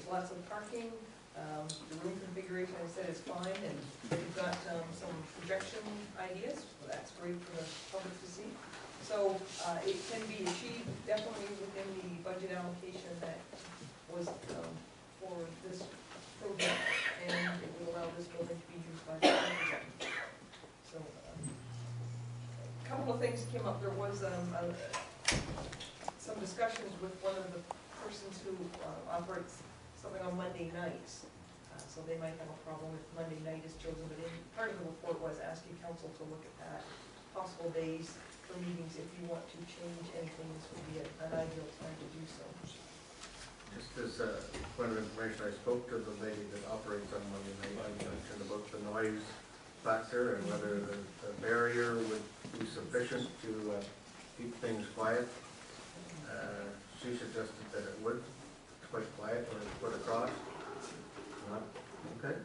there's lots of parking. The room configuration, I said, is fine, and they've got some projection ideas, so that's great for the public to see. So it can be achieved definitely within the budget allocation that was for this program, and it will allow this building to be used by the project. So a couple of things came up. There was some discussions with one of the persons who operates something on Monday nights. So they might have a problem if Monday night is chosen, but part of the report was asking council to look at that, possible days for meetings. If you want to change anything, this would be an ideal time to do so. Just as a point of information, I spoke to the lady that operates on Monday night. I mentioned about the noise factor and whether the barrier would be sufficient to keep things quiet. She suggested that it would. It's quite quiet when it's put across. Not okay.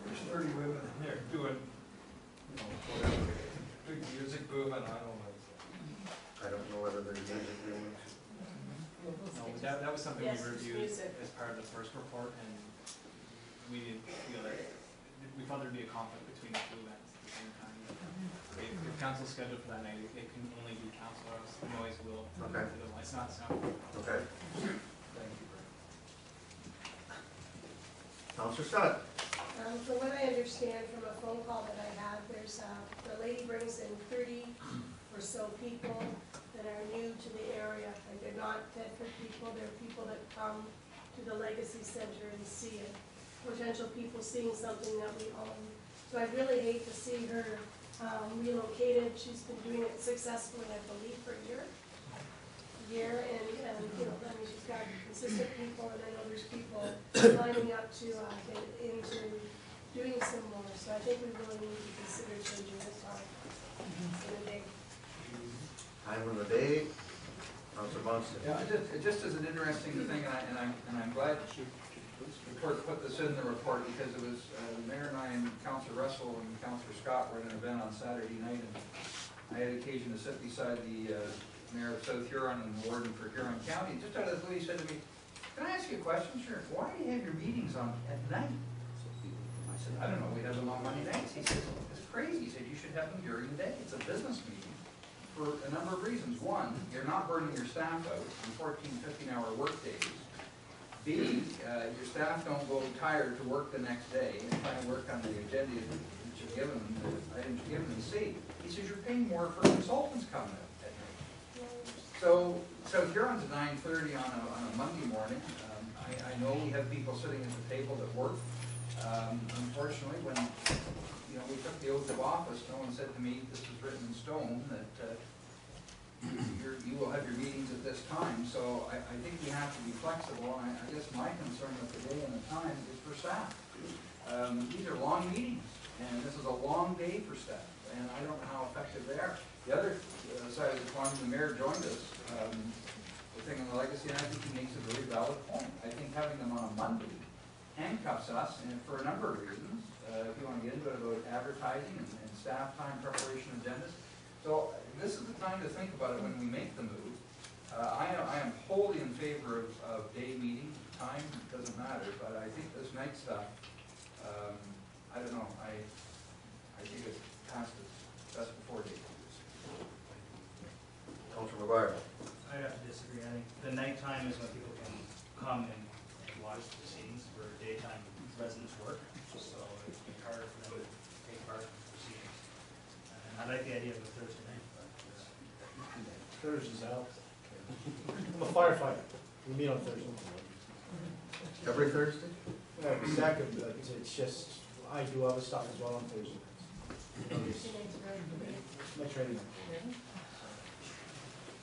There's 30 women in there doing, you know, whatever, big music booming. I don't know whether there's music room. No, that was something we reviewed as part of the first report, and we didn't feel that we thought there'd be a conflict between the two events at the same time. If council's scheduled for that night, it can only be council, or else the noise will. Okay. It's not sound. Okay. Thank you, Brent. Councilor Scott. From what I understand from a phone call that I had, there's the lady brings in 30 or so people that are new to the area, and they're not Thetford people, they're people that come to the Legacy Center and see it. Potential people seeing something that we own. So I'd really hate to see her relocated. She's been doing it successfully, I believe, for a year, and you know, I mean, she's got consistent people, and I know there's people lining up to get into doing some more. So I think we really need to consider changing the time in the day. Time of the day. Councilor Munson. Yeah, it just is an interesting thing, and I'm glad the court put this in the report, because it was the mayor and I and Councilor Russell and Councilor Scott were at an event on Saturday night, and I had occasion to sit beside the mayor of South Huron and the warden for Huron County. Just out of the blue, he said to me, "Can I ask you a question, Sheriff? Why do you have your meetings on at night?" I said, "I don't know. We have them on Monday nights." He said, "It's crazy." He said, "You should have them during the day. It's a business meeting for a number of reasons. One, you're not burning your staff out in 14, 15-hour work days. B, your staff don't go tired to work the next day and try to work on the agenda that you've given them, the items you've given them. C, he says you're paying more for consultants coming at night." So Huron's at 9:30 on a Monday morning. I know we have people sitting at the table that work. Unfortunately, when we took the oath of office, no one said to me, "This is written in stone that you will have your meetings at this time." So I think we have to be flexible, and I guess my concern with the day and the time is for staff. These are long meetings, and this is a long day for staff, and I don't know how effective they are. The other side of the coin, the mayor joined us, the thing on the legacy, and I think he makes a very valid point. I think having them on a Monday handcuffs us, and for a number of reasons. If you want to get into it, about advertising and staff time, preparation agendas. So this is the time to think about it when we make the move. I am wholly in favor of day meetings. Time doesn't matter, but I think this night stuff, I don't know, I think it's past its best before date. Councilor McGuire. I have to disagree. I think the nighttime is when people can come and watch the proceedings where daytime residents work. So it's been harder for them to take part in the proceedings. And I like the idea of a Thursday night, but Thursday's out. I'm a firefighter. We meet on Thursday. Every Thursday? Yeah, second, but it's just, I do other stuff as well on Thursday nights. My training.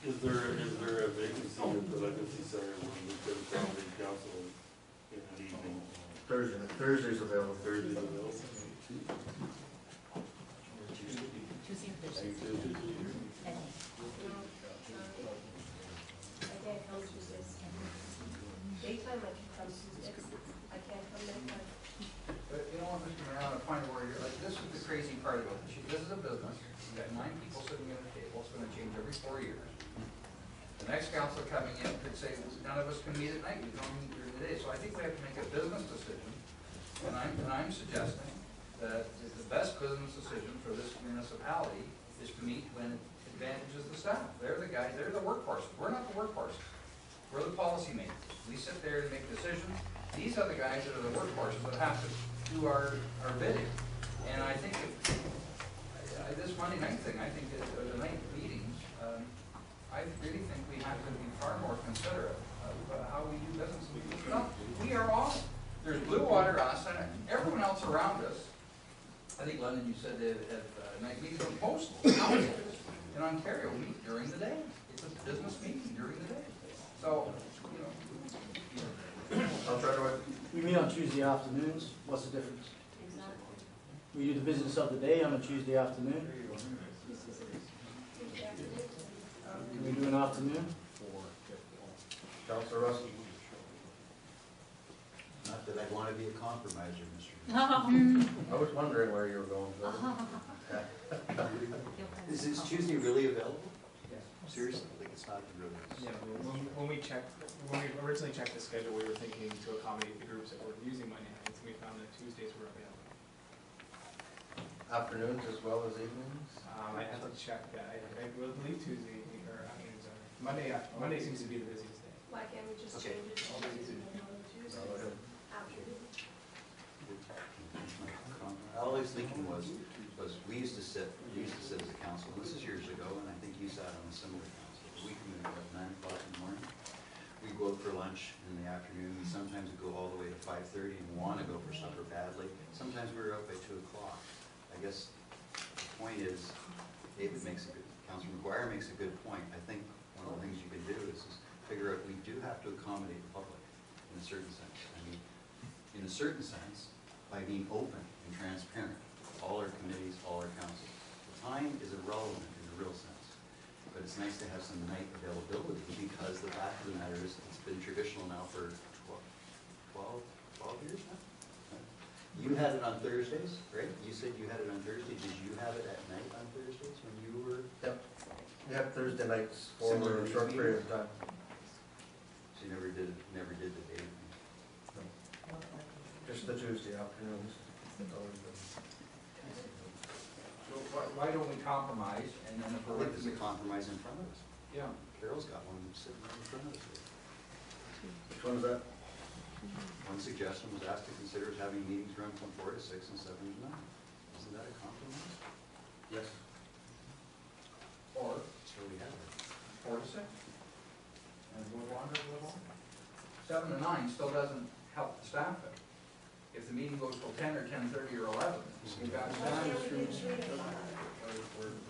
Is there a vacancy at the Legacy Center when we can accommodate council in the evening? Thursday's available. Thursday's available. Tuesday or Thursday. I can't come Tuesdays. Daytime I can come Tuesdays. I can't come nighttime. But you know what, Mr. Mayor, on a point where you're like, this is the crazy part about this. This is a business. You've got 9 people sitting at a table. It's going to change every 4 years. The next council coming in could say, none of us can meet at night, we don't meet during the day. So I think we have to make a business decision, and I'm suggesting that the best business decision for this municipality is to meet when it advantages the staff. They're the guys, they're the workhorses. We're not the workhorses. We're the policymakers. We sit there and make decisions. These are the guys that are the workhorses that have to do our bidding. And I think this Monday night thing, I think, or the night meetings, I really think we have to be far more considerate of how we do business. We are all, there's Blue Water, us, and everyone else around us. I think, London, you said they have night meetings, but most councils in Ontario meet during the day. It's a business meeting during the day. So, I'll try to, We meet on Tuesday afternoons, what's the difference? Exactly. We do the business of the day on a Tuesday afternoon. Can we do an afternoon? Councilor Russell. Not that I want to be a compromiser, Mr. I was wondering where you were going with that. Is this Tuesday really available? Seriously, like it's not really. Yeah, when we originally checked the schedule, we were thinking to accommodate the groups that were using Monday nights, and we found that Tuesdays were available. Afternoons as well as evenings? I have to check that. I believe Tuesday or afternoons are. Monday seems to be the busiest day. Why can't we just Okay. change it to Tuesday, afternoon? All I was thinking was we used to sit as a council, and this is years ago, and I think you sat on a similar council. We come in at 9 o'clock in the morning. We go out for lunch in the afternoon. We sometimes go all the way to 5:30 and want to go for supper badly. Sometimes we were out by 2 o'clock. I guess the point is, Councilor McGuire makes a good point. I think one of the things you can do is figure out we do have to accommodate the public in a certain sense. I mean, in a certain sense, by being open and transparent, all our committees, all our councils. The time is irrelevant in the real sense, but it's nice to have some night availability because the fact of the matter is it's been traditional now for 12 years now. You had it on Thursdays, right? You said you had it on Thursday. Did you have it at night on Thursdays when you were? Yep, Thursday nights for Similar a short to period of time. So you never did the day. Just the Tuesday afternoons. That's always been. so why don't we compromise, and then if I we're think there's a compromise in front of us. yeah. Carol's got one sitting right in front of us. Which one is that? One suggestion was asked to consider having meetings run from 4 to 6 and 7 to 9. Isn't that a compromise? Yes. Or So we have it. 4 to 6. And we'll wander a little. 7 to 9 still doesn't help the staff it. If the meeting goes till 10 or 10:30 or 11, we've got Why staff can't we do 3 to 5?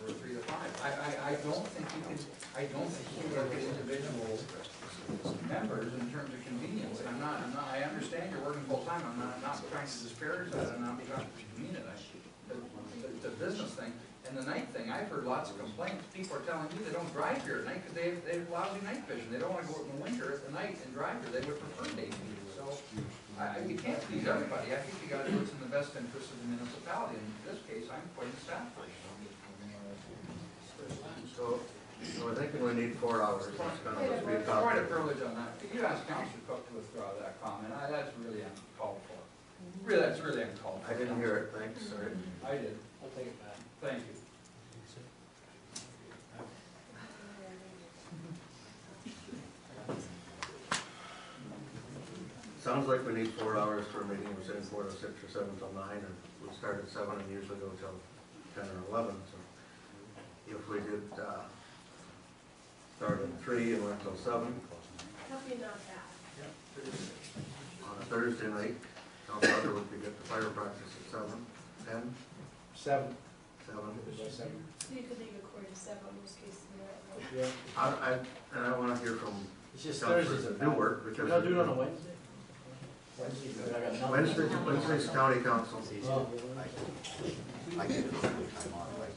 or 3 to 5. I don't think you can, look at individual members in terms of convenience. And I understand you're working full time. I'm not trying to disparage that. I'm not trying to demean it. It's a business thing. And the night thing, I've heard lots of complaints. People are telling me they don't drive here at night because they have lousy night vision. They don't want to go out in the winter at the night and drive here. They would prefer day vision. So you can't please everybody. I think you got to do what's in the best interest of the municipality. In this case, I'm putting staff first. So we're thinking we need 4 hours. It's gonna be a Quite a topic. privilege on that. Could you ask Councilor Cook to withdraw that comment? That's really uncalled for. That's really uncalled for. I didn't hear it, thanks, sorry. I did. I'll take it back. Thank you. Sounds like we need 4 hours for a meeting. We're saying 4 to 6 or 7 till 9, and we start at 7 and usually go till 10 or 11. So if we did start at 3 and went till 7 That'd be not bad. on a Thursday night, Council Underwood could get the fire practice at 7, 10, 7. 7. So you could leave it 4 to 7, most cases. Yeah. And I want to hear from It's just councilors Thursdays that are do bad. work because. Can I do it on a Wednesday? Wednesday's county council. Oh. I get it. I'm on, right?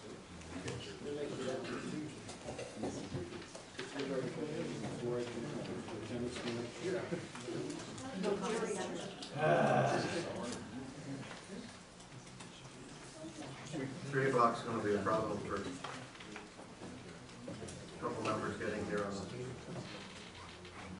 Three o'clock's gonna be a problem for a couple members getting here